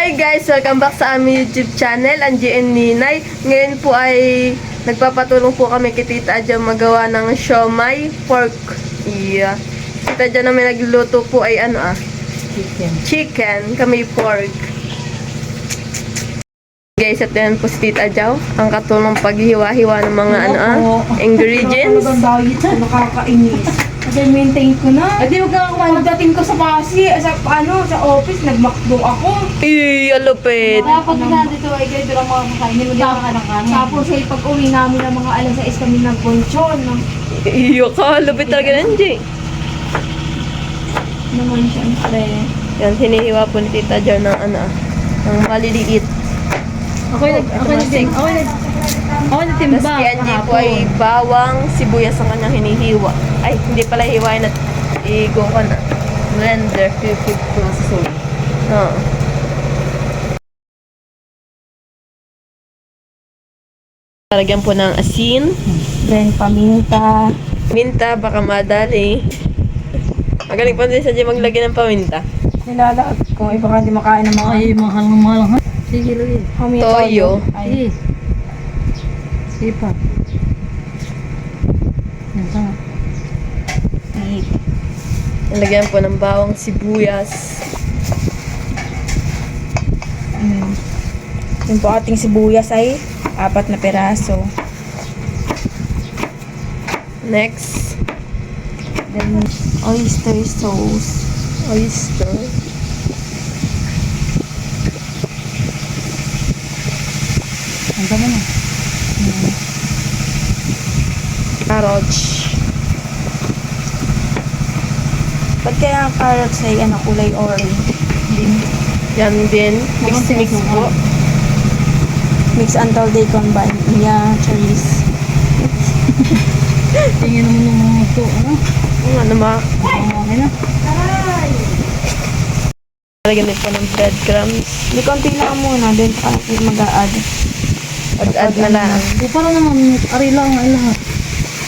Hi guys! Welcome back sa aming YouTube channel, Angie and Ninay. Ngayon po ay nagpapatulong po kami kay Tita Adja magawa ng siomai pork. Yeah. Tita Adja namin nagluluto po ay chicken. Kami pork. Guys, at yan po si Tita Adja. Ang katulong paghiwa-hiwa ng mga ingredients. Nakakainis. Kasi maintain ko na. Hindi huwag nga kumain. Pagdating ko sa sa office, nagmakdo ako. Alupit. Kaya pag nandito ay ganito lang mga kakainin. Hindi ako kanakanin. Tapos ay pag uwi namin ng mga alas 6 kami nagbonsyon. Alupit talaga na, Angie. Naman siyempre. Yan, hinihiwa po ni Tita Adja ng ng maliliit. Ako nagtimba. Tapos si Angie po ay bawang, sibuyas ang kanyang hinihiwa. Ay, hindi pala hiwain at i-go ka na. Blender. Oo. Talagyan po ng asin. Then paminta. Minta, baka madali. Magaling pa din sa Angie maglagay ng paminta. Nilalaag kung iba ka hindi makain ng mga mahal. Sige, Luis. Toyo. Ay. Sige pa. Yan ka. Nalagyan po ng bawang, sibuyas. Yung po ating sibuyas ay 4 na peraso. Next, Then oyster sauce. oyster. Ang dami na. Carrots. Ba't kaya ang carrots ay kulay orange? Yan din. Mix po. Mix until they combine. Yeah, cherries. Tingin naman ng mga ito. Ano ma? Okay na. Lagyan din po ng breadcrumbs. May konti lang muna, then mag-a-add. Add na lang. Para naman, ari lang ang lahat.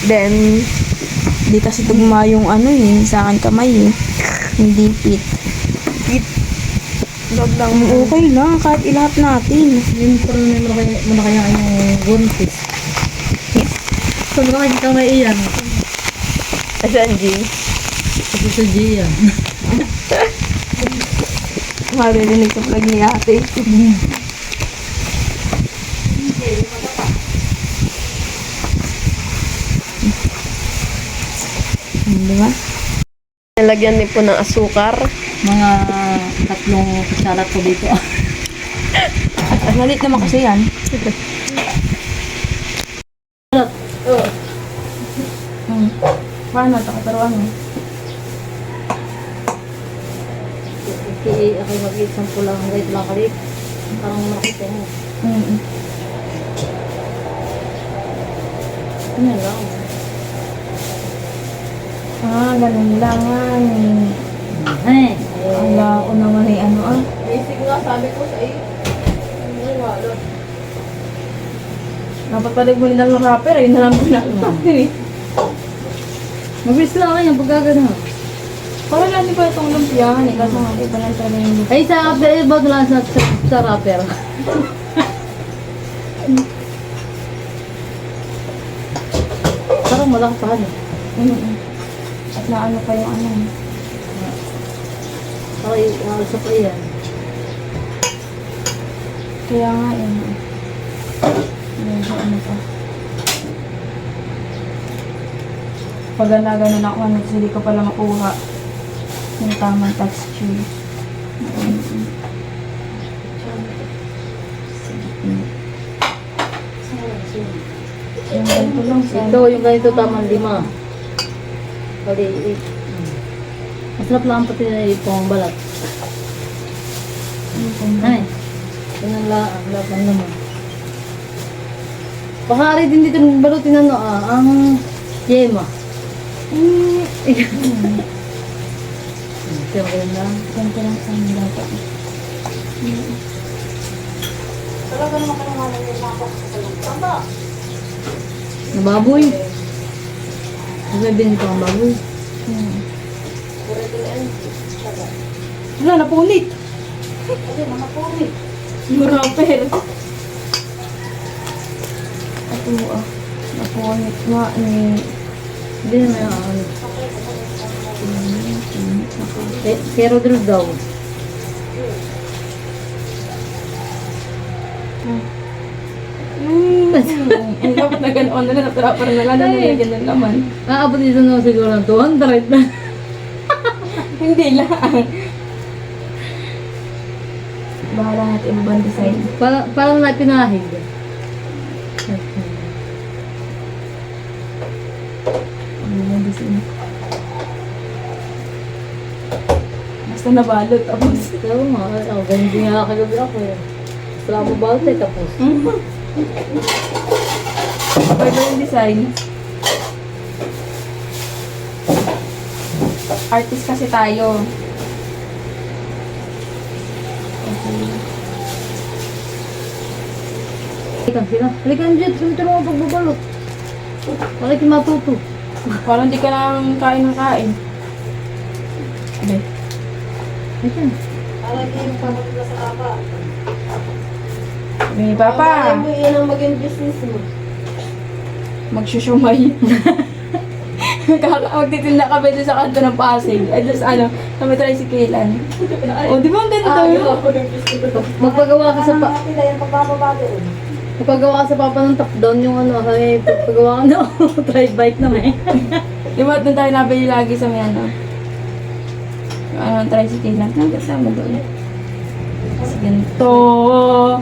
Then, Di kasi tugma yung sa akin kamay Hindi pit. log lang. Okay lang, kahit ilahat natin. Yung parang may kaya yung buntis. So, nakakita ka may iyan. As Angie. Kasi sa Gia. Maririnig sa vlog ni ate. Diba? Nalagyan din po ng asukar. Mga 3 kutsara ko dito. Malit naman kasi yan. Paano ito? Kataruan mo? Ako mag-isang pulang right lang kalit. Parang makita mo. Ano lang. Ganun lang Ay. Ala ko naman ay Basic nga, sabi ko sa iyo. Dapat pala mo nilang rapper, yun na lang pinapapin Mabilis lang kayo pagkagano. Parang natin pa itong lumpiyahan kasi nga iba lang talaga yung lumpia. Ay, sa update ba lang sa rapper? Parang malaki pa At naano pa yung Okay, sa pa yan. Kaya nga medyo pa. Pag ganun ako, hindi ko pala makuha yung tamang texture. Yung ganito lang sa Ito, yung ganito tamang 5. Bali, 8. Masarap lang pati na itong balat. Ay, yun ang laban naman. Pakari din dito ng balutin ang yema. Ito yung lang. ganito lang sa mga dapat. Talaga naman ka naman yung mga Nababoy. May binito ang baboy. Wala, napunit. Kasi mga puri. Murapel. Ito napunit nga ni... Hindi na may ano. Pero drug daw. Ang dapat na ganoon na natara pa rin na lang nalagyan ng laman. Aabot dito na siguro ng 200 na. Hindi lang. Bahala natin ibang design. Parang na pinahig. Ibang design. Basta nabalot tapos. Oo nga. Ako, ganyan din nga kagabi ako eh. Wala mo balte tapos. Pwede yung design. Artist kasi tayo. Halika sila. Halika na dyan. Sunod mo pagbabalot. Halika matuto. Parang di ka lang kain ng kain. Okay. Halika. May papa. Yan ang maging business mo. Magsusyumay. Magtitinda ka ba doon sa kanto ng Pasig? Ay, doon sa may tricyclean. O, di ba ang ganda? Magpagawa ka sa Magpagawa ka sa papa ng top down yung ano. Ay, pagpagawa ka na. Try bike na may. Di ba doon tayo nabili lagi sa may tricyclean. Ang ganda mo doon. Kasi ganito.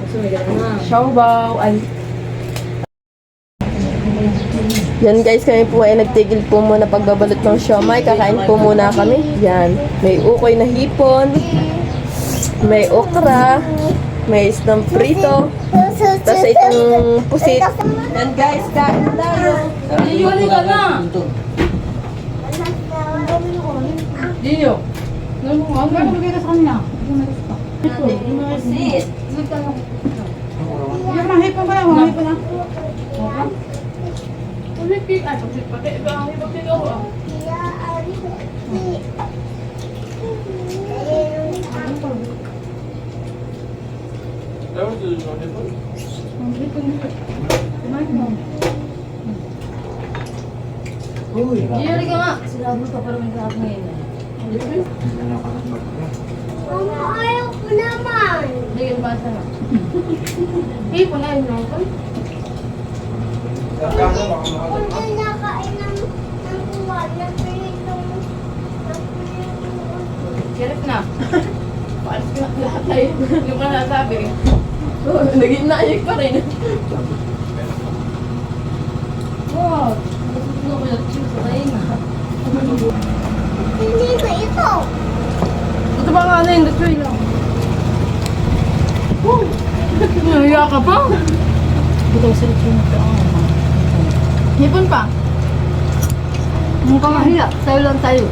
Sumigal na. Siopaw. Ay, Yan guys, kami po ay nagtigil po muna pagbabalot ng siomay. Kakain po muna kami. Yan. May ukoy na hipon. May okra. May isdang prito. Tapos itong pusit. Yan guys, kain tayo. Yuli ka na! Diyo. Ano ka nabigay ka sa kanya? Pusit. Yung mahipon ba lang? Mahipon lang. Yuri ka nga. Sinabi ka parang may kakas ngayon. Mama, ayaw ko naman. Hindi ka basa na. Hindi po na yun naman. Kung di nakain ng kuwan, napilitong Sheriff na. Paalis ka na lahat tayo. Hindi mo na nasabi. Naging naayik pa rin. Wow! Gusto ko yung chips sa kain na. Hindi ba ito? Ito ba nga na yun? That's right lang. Nahiya ka pa? Ito sa chips na. Hipon pa? Mukha mahiya. Tayo lang tayo.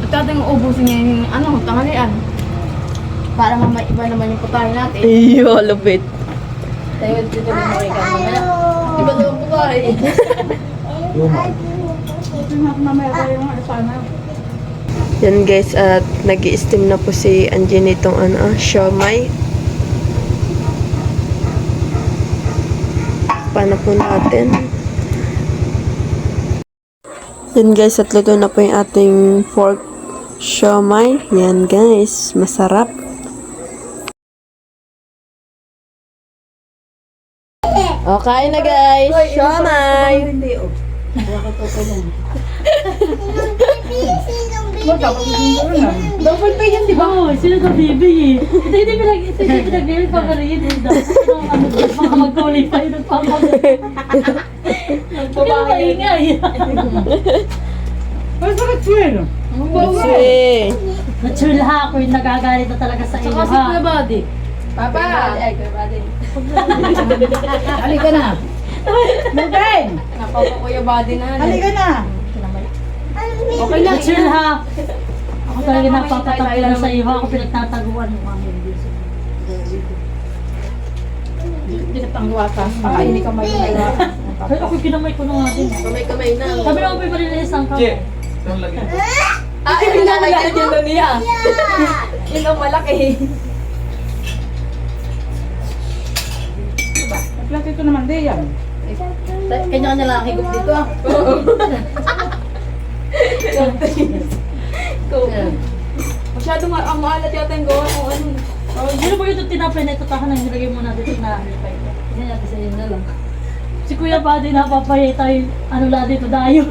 At ating ubusin niya yung tanghalian. Para mamay iba naman yung putahe natin. Iyo, lupit. Tayo dito na mga ikaw. Mamaya. Iba naman po tayo. Mamaya tayo mga sana. Yan guys, at nag-i-steam na po si Angie nitong siomay. Paano po natin? Yan guys, at luto na po yung ating pork siomay. Yan guys, masarap. Okay na guys, siomay. Double pay yan, di ba? Oo, sino ka bibi eh. Ito hindi pinag-ibig pa ka rin. Mga magkulay pa yun ang pangkakit. Nagpapaingay. Basta ka-chill. Kasi, Na-chill ha, ako yung nagagalit na talaga sa iyo Saka si Kuya ha. Buddy. Papa! Ay, Kuya Buddy. Halika na. Mubeng! Napapa Kuya Buddy na. Halika na. Okay lang. Na-chill ha. Ako talaga napapatapil na sa iyo ha. Ako pinagtataguan mo kami. Pinatangwa ka. Hindi ka may Ay, ako kinamay ko na nga din. kamay-kamay na. Sabi naman pa rin isang kamay. Ah, ilalagyan niya na niya. Yun ang malaki. Plate ko naman din yan. Kanya-kanya lang ang higop dito ah. Masyadong ang maalat yata yung gawa kung ano. Oh, sino ba yung tinapay na ito? Tahan ang nilagay mo natin na halipay ito. Yan natin sa inyo na lang. Si Kuya pa din napapayay tayo, ano lang dito dayo.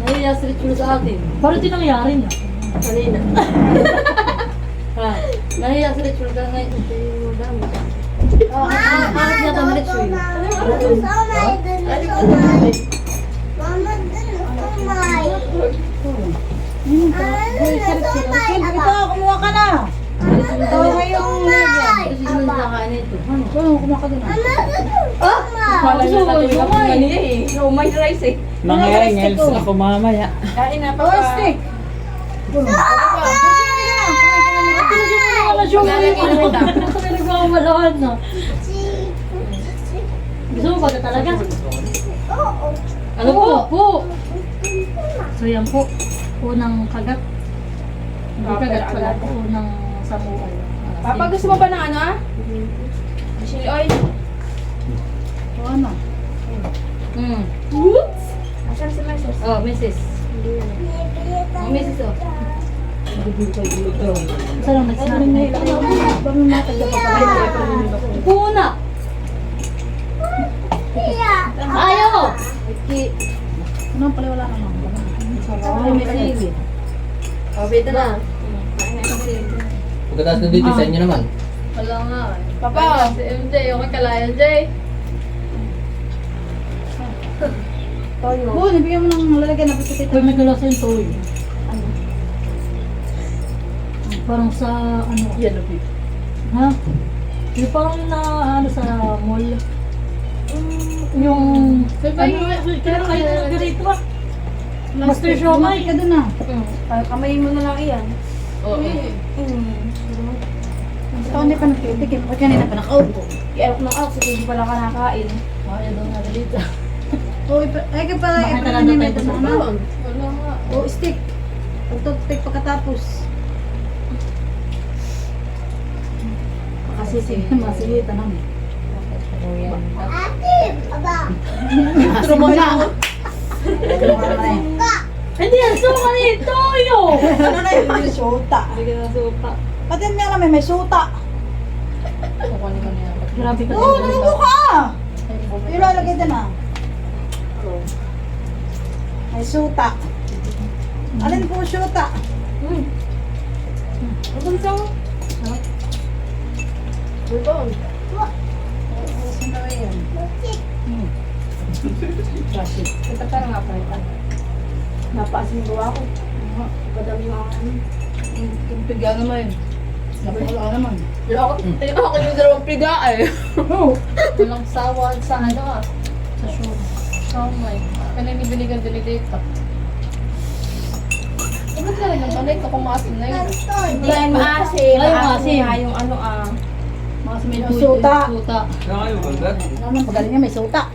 Nahiya sa ritual sa atin. Parang ito nangyari na. Kanina. Ha? Nahiya sa ritual ka ngayon. Ito yung dami. Bakit niya ito ritual? Somay, dun na somay. Mama, dun na somay. Ano na somay, aba? Kumuha ka na. Ito ngayong somay. Ito sino nakakain ito? Ano? Kumuha ka din. Ano na somay? Kala niya natuloy ako kanina eh. Siomay rice eh. Nangyari ngayon ako mamaya. Kain na pa. Oh, stick. Wala siya mo. Basta may nagmamalahan na. Gusto mo ba ito talaga? Oo. Ano po? Po! So yan po. Unang kagat. Hindi kagat pala po. Unang samuay. Papa, gusto mo ba ng ano ah? Chili oil? O ano? Asan si my sauce? Oh, Mrs. Oh, Mrs. Oh. Isa lang nagsasabi na ito. Puna! Ayaw! Ano pala wala naman. Ay, may sili. Oh, beta na. Pagkatapos na dito sa inyo naman. Wala nga. Papa! Si MJ, okay ka lang, MJ. Oo, nabigyan mo ng lalagyan na pagkatita. Uy, may galasa yung toy. Ano? Parang sa ano? Yan, okay. Ha? Yung parang na ano sa mall. Yung kaya kayo na ganito ba? Master Shomai. Ka dun ah. Kamayin mo na lang iyan. Oo. Ito hindi pa nagtitikip. Pag kanina pa nakaupo. I-airok ng ako kasi hindi pala ka nakain. Ayaw daw na dito. Oo, ay ka pala. Bakit Ay pala talaga ni tayo Meto sa na ano. Wala nga. Oo, stick. Pag-toothpick pagkatapos. Kasi masilita namin. Ate, aba. Trumo na ako. Trumo na eh. Hindi yan, suka nito yun! Ano na yung may suta? Bigyan ng supa. Pati niya namin may suta. Kukunin ko niya. Grabe ka. Oo, nalubo ka! Yung lalagay din ah. May suta. Alin po suta? Ano sa Ito. Saan na yan? Ito pa nga pa ito. Napaasin yung gawa ko. Padami yung ano. Yung piga naman. Wala naman. Ako yung dalawang piga eh. Oo. Walang sawa sa ano ah. Sa show. Oh my. Kaya nibinigan din dito. Ano talaga yung balay ko kung maasin na yun? Hindi yan maasim. Ay, maasim. nga yung ano ah. Mas may Yung suta. Suta. Naman pagaling niya may suta.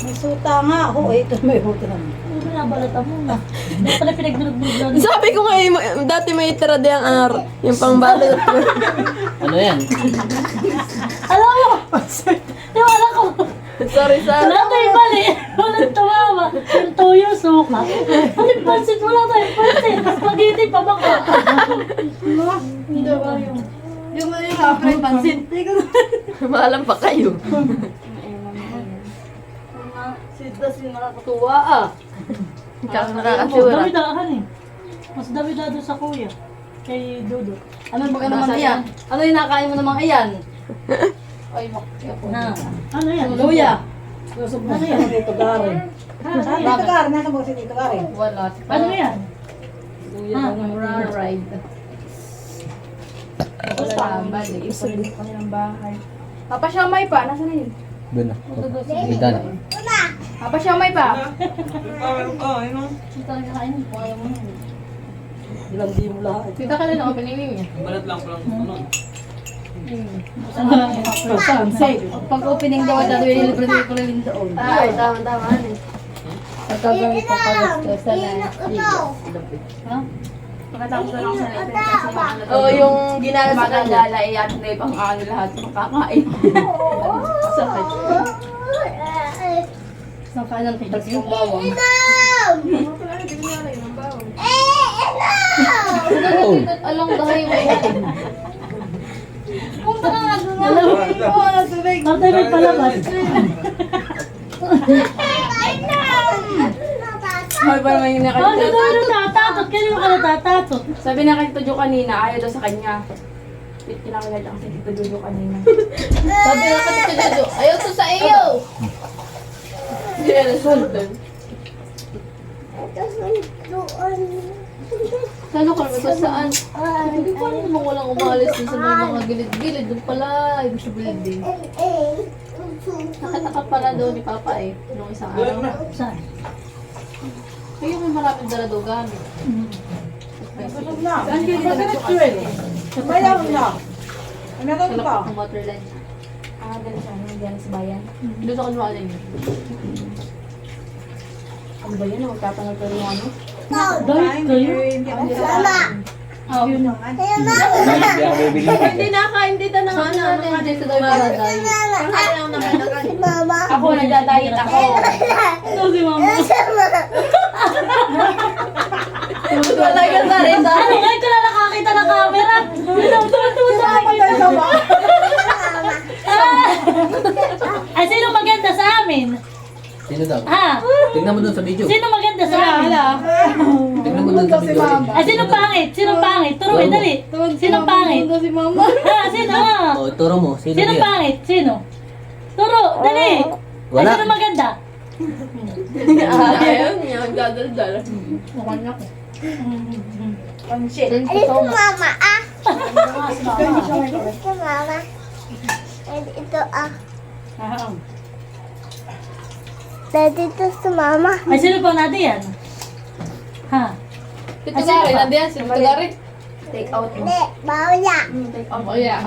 May suta nga. Oo, ito may suta naman. Ano ba nabalata mo na? Hindi pala pinagdurog-durog. Sabi ko nga, dati may tira di ang yung pangbalot. Ano yan? Alam mo! Tiwala ko! Sorry, Wala tayong mali! Walang tumawa! Yung toyo, suka. Ano yung pansit? Wala tayong pansit! Spaghetti pa baka! Hindi ba yung... Yung mga yung half-fry pansit. Maalam pa kayo. Sitas yung nakakatuwa ah. Ikaw Oh, nakakasura. dami-daan eh. Mas dami-dado sa kuya. Kay Dodo. Ano ba ka naman iyan? Ano yung nakain mo namang iyan? Ay, Na. Ano yan? Luya. Ano yan? Dito garin. Dito garin. Nasa mo si Dito garin. Wala. Ano yan? Luya daw ng fried. Tapos pa. Ipalit pa nilang bahay. Papa Siomay pa. Nasaan na yun? Doon na. Dito na. Papa Siomay pa. Hindi talaga kain mo. Kung ayaw mo yun. Dilandi mo lahat. Kita ka rin ako piniling niya. Saan? Save. Pag opening daw, dado yung libre ko rin doon. Ay, tama-tama. Nagkagamit ang kalas sa Ito. Pagkatapos na lang sa letter kasi yung ano. Oo, yung ginala sa Bagang kanya. gala, iyan na yung pang ano lahat, makakain. Sakit. Sa kanan, tigas yung bawang. Oh. Along the highway. Punta ka nga doon. Oo, nasubig. Tatay may palabas. Hoy, parang may Ano nakita. daw natatakot? Kanino ka natatakot? Sabi na kay Tito Jo kanina, ayaw daw sa kanya. Kinakagad lang si Tito Jo kanina. Sabi na kasi si Jojo, ayaw to sa iyo. Hindi na nasultan. Kano ka ba saan? Hindi ko alam namang walang umalis din sa may mga gilid-gilid. Doon pala, ibig sa building. Nakita ka pala doon ni Papa eh, nung isang araw. Saan? Kaya may maraming dala daw gamit. Saan kayo dito nagsukan? Bayaw na. Ano ka Kalap ako ng water line. Ah, dala siya. Nandiyan sa bayan. Doon ako naman yun. Ano ba yun? Magtatangal pa rin yung ano? Dahil kayo? Hindi nakain dito ng ano. Dito daw yung paradise. Ako, nagda-diet ako. Ito si mama. Talaga sa rin sa Ano ngayon ko na nakakita ng camera? Tuwa sa akin. Ay, sino maganda sa amin? Sino daw? Ha? Tignan mo dun sa video. Sino maganda sa amin? Tignan mo dun sa video. Ay, sino pangit? Sino pangit? Turuin, dali. Sino pangit? si Mama. Ha, sino? Oh, turo mo. Sino Sino yan? pangit? Sino? Turo, dali. Ay, Wala. sino maganda? Ayaw niya, nagdadaldal. Pansit. Ito mama ah. Ito mama. Ito ah. Dito sa mama. Ay, sino pang natin yan? Ha? Tito Gary, nandiyan si Tito Gary. Take out mo. Hindi, bawal yan. Oh, yeah.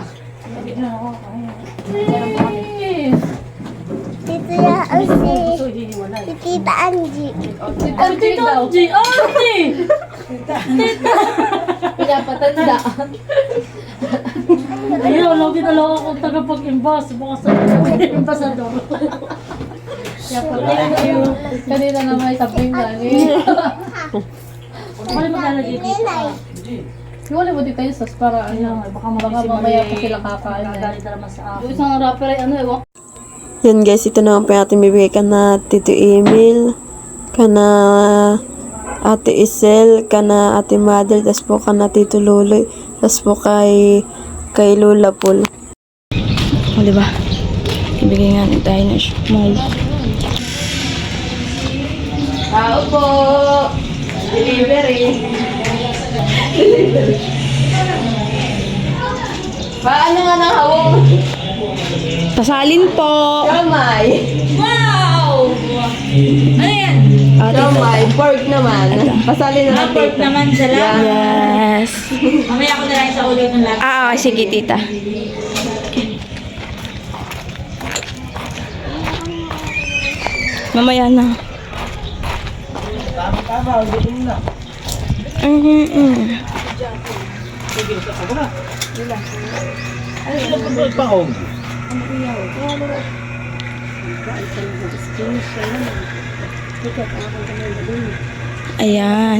Dito yan ang si Tita Angie. Ay, Tito Angie! Oh, Angie! Pinapatanda. Ayun, lagi na lang akong tagapag-imbas. Bukas sa imbasador. Kaya pala, thank you. Kanina naman isabing gani. Ako rin maglalagay dito. Iwala mo dito yung sauce para ano, baka mamaya pa sila kakain. Magalit na naman sa Yung akin. isang rapper ay ano, ewan. Yan guys, ito naman po yung ating bibigay ka na Tito Emil, ka na Ate Isel, ka na Ate Mother, tas po ka na Tito Luloy, tas po kay Lola Paul. O diba? Ibigay nga natin tayo ng small. Tao po. Delivery. Paano nga nang hawong? Pasalin po! Kamay. Wow! Ano yan? Kamay. Pork naman. Pasalin na Pork naman sila. Yes! Mamaya ako na lang sa ulo ng lahat. Sige tita. Mamaya na. Ayan.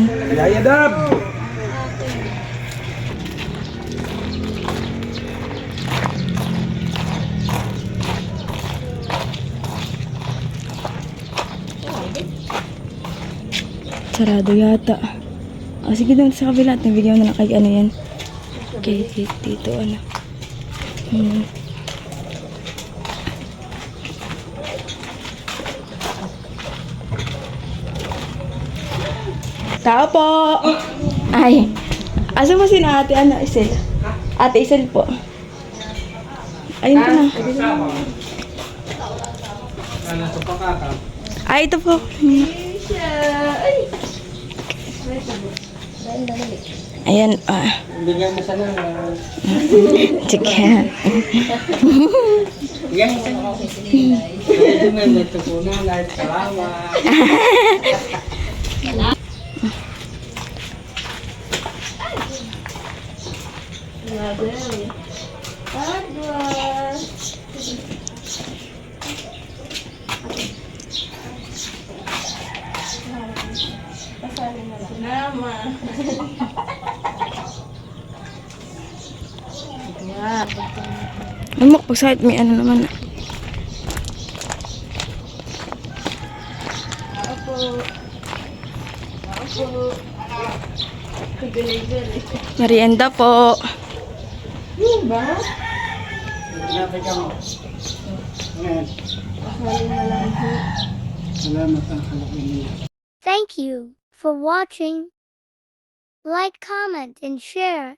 Sarado yata. Sige doon sa kabila. Nabigyan mo na lang kay ano yan. Kay Tito ano. Tao po! Ay! Asa mo si ate ano, Isel? Ate Isel po. Ayun po na. Ay, ito po. Ayan, Bigyan mo sana. sige. Bigyan mo sana. Medyo may natutunan. Salamat. Lumak, pag sahit may ano naman. Merienda po. Nabigyan mo. Ngayon. Salamat ang kalaki niya. Thank you for watching. Like, comment, and share.